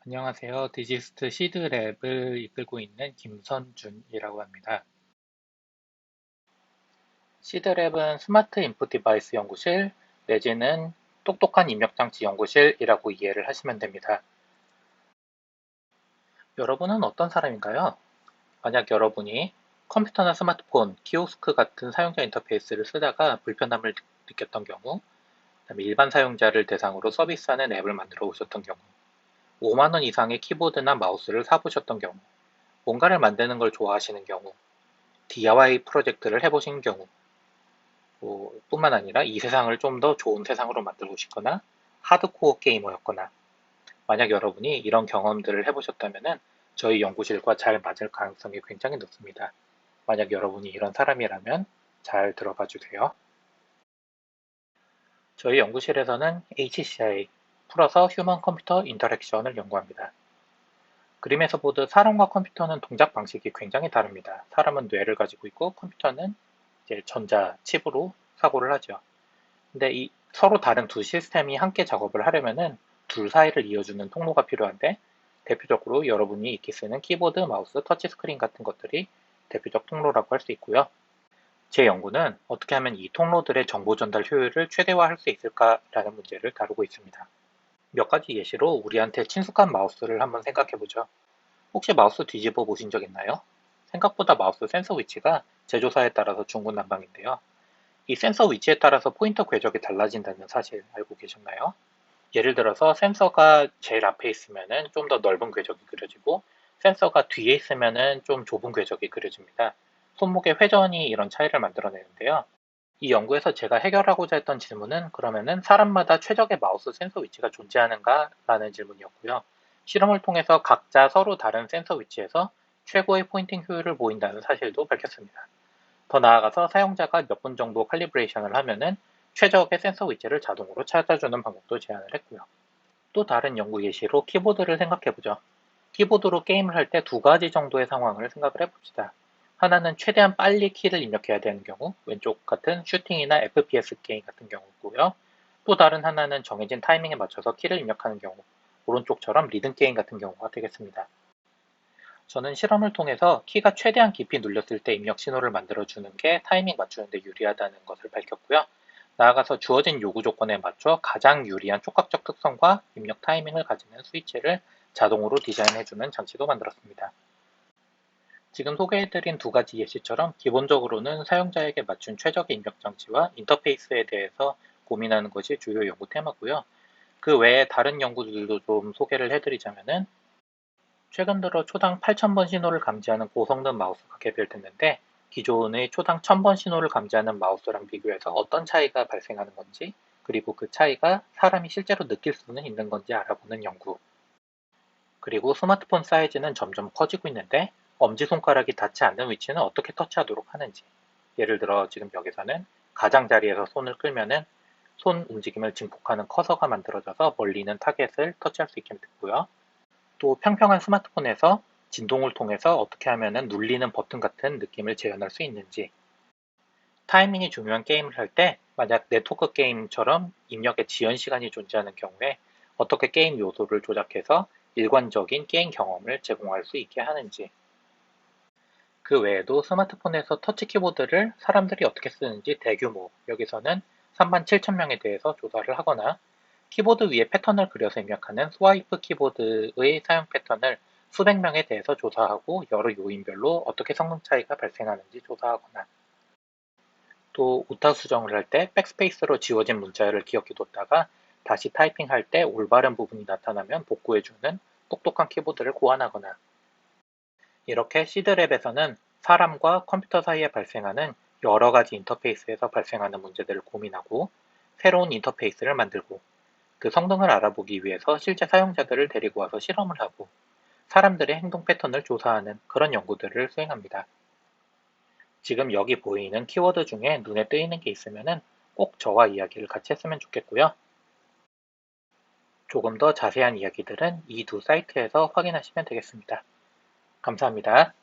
안녕하세요. 디지스트 시드랩을 이끌고 있는 김선준이라고 합니다. 시드랩은 스마트 인풋 디바이스 연구실 내지는 똑똑한 입력장치 연구실이라고 이해를 하시면 됩니다. 여러분은 어떤 사람인가요? 만약 여러분이 컴퓨터나 스마트폰, 키오스크 같은 사용자 인터페이스를 쓰다가 불편함을 느꼈던 경우, 그다음에 일반 사용자를 대상으로 서비스하는 앱을 만들어 오셨던 경우, 5만 원 이상의 키보드나 마우스를 사보셨던 경우, 뭔가를 만드는 걸 좋아하시는 경우, DIY 프로젝트를 해보신 경우, 뿐만 아니라 이 세상을 좀 더 좋은 세상으로 만들고 싶거나 하드코어 게이머였거나 만약 여러분이 이런 경험들을 해보셨다면 저희 연구실과 잘 맞을 가능성이 굉장히 높습니다. 만약 여러분이 이런 사람이라면 잘 들어봐 주세요. 저희 연구실에서는 HCI, 풀어서 휴먼 컴퓨터 인터랙션을 연구합니다. 그림에서 보듯 사람과 컴퓨터는 동작 방식이 굉장히 다릅니다. 사람은 뇌를 가지고 있고 컴퓨터는 이제 전자 칩으로 사고를 하죠. 근데 이 서로 다른 두 시스템이 함께 작업을 하려면은 둘 사이를 이어주는 통로가 필요한데 대표적으로 여러분이 익히 쓰는 키보드, 마우스, 터치스크린 같은 것들이 대표적 통로라고 할 수 있고요. 제 연구는 어떻게 하면 이 통로들의 정보 전달 효율을 최대화할 수 있을까라는 문제를 다루고 있습니다. 몇 가지 예시로 우리한테 친숙한 마우스를 한번 생각해 보죠. 혹시 마우스 뒤집어 보신 적 있나요? 생각보다 마우스 센서 위치가 제조사에 따라서 중구난방인데요. 이 센서 위치에 따라서 포인터 궤적이 달라진다는 사실 알고 계셨나요? 예를 들어서 센서가 제일 앞에 있으면은 좀 더 넓은 궤적이 그려지고 센서가 뒤에 있으면은 좀 좁은 궤적이 그려집니다. 손목의 회전이 이런 차이를 만들어내는데요. 이 연구에서 제가 해결하고자 했던 질문은 그러면은 사람마다 최적의 마우스 센서 위치가 존재하는가? 라는 질문이었고요. 실험을 통해서 각자 서로 다른 센서 위치에서 최고의 포인팅 효율을 보인다는 사실도 밝혔습니다. 더 나아가서 사용자가 몇 분 정도 칼리브레이션을 하면은 최적의 센서 위치를 자동으로 찾아주는 방법도 제안을 했고요. 또 다른 연구 예시로 키보드를 생각해보죠. 키보드로 게임을 할 때 두 가지 정도의 상황을 생각을 해봅시다. 하나는 최대한 빨리 키를 입력해야 되는 경우, 왼쪽 같은 슈팅이나 FPS 게임 같은 경우고요. 또 다른 하나는 정해진 타이밍에 맞춰서 키를 입력하는 경우, 오른쪽처럼 리듬 게임 같은 경우가 되겠습니다. 저는 실험을 통해서 키가 최대한 깊이 눌렸을 때 입력 신호를 만들어주는 게 타이밍 맞추는 데 유리하다는 것을 밝혔고요. 나아가서 주어진 요구 조건에 맞춰 가장 유리한 촉각적 특성과 입력 타이밍을 가지는 스위치를 자동으로 디자인해주는 장치도 만들었습니다. 지금 소개해드린 두 가지 예시처럼 기본적으로는 사용자에게 맞춘 최적의 입력 장치와 인터페이스에 대해서 고민하는 것이 주요 연구 테마고요. 그 외에 다른 연구들도 좀 소개를 해드리자면은 최근 들어 초당 8,000번 신호를 감지하는 고성능 마우스가 개발됐는데 기존의 초당 1,000번 신호를 감지하는 마우스랑 비교해서 어떤 차이가 발생하는 건지 그리고 그 차이가 사람이 실제로 느낄 수는 있는 건지 알아보는 연구. 그리고 스마트폰 사이즈는 점점 커지고 있는데 엄지손가락이 닿지 않는 위치는 어떻게 터치하도록 하는지. 예를 들어 지금 여기서는 가장자리에서 손을 끌면은 손 움직임을 증폭하는 커서가 만들어져서 멀리 있는 타겟을 터치할 수 있게 됐고요. 또 평평한 스마트폰에서 진동을 통해서 어떻게 하면은 눌리는 버튼 같은 느낌을 재현할 수 있는지, 타이밍이 중요한 게임을 할 때 만약 네트워크 게임처럼 입력의 지연 시간이 존재하는 경우에 어떻게 게임 요소를 조작해서 일관적인 게임 경험을 제공할 수 있게 하는지, 그 외에도 스마트폰에서 터치 키보드를 사람들이 어떻게 쓰는지 대규모, 여기서는 3만 7천 명에 대해서 조사를 하거나 키보드 위에 패턴을 그려서 입력하는 스와이프 키보드의 사용 패턴을 수백 명에 대해서 조사하고 여러 요인별로 어떻게 성능 차이가 발생하는지 조사하거나 또 오타 수정을 할 때 백스페이스로 지워진 문자열을 기억해뒀다가 다시 타이핑할 때 올바른 부분이 나타나면 복구해주는 똑똑한 키보드를 고안하거나 이렇게 시드랩에서는 사람과 컴퓨터 사이에 발생하는 여러 가지 인터페이스에서 발생하는 문제들을 고민하고 새로운 인터페이스를 만들고 그 성능을 알아보기 위해서 실제 사용자들을 데리고 와서 실험을 하고 사람들의 행동 패턴을 조사하는 그런 연구들을 수행합니다. 지금 여기 보이는 키워드 중에 눈에 띄는 게 있으면 꼭 저와 이야기를 같이 했으면 좋겠고요. 조금 더 자세한 이야기들은 이 두 사이트에서 확인하시면 되겠습니다. 감사합니다.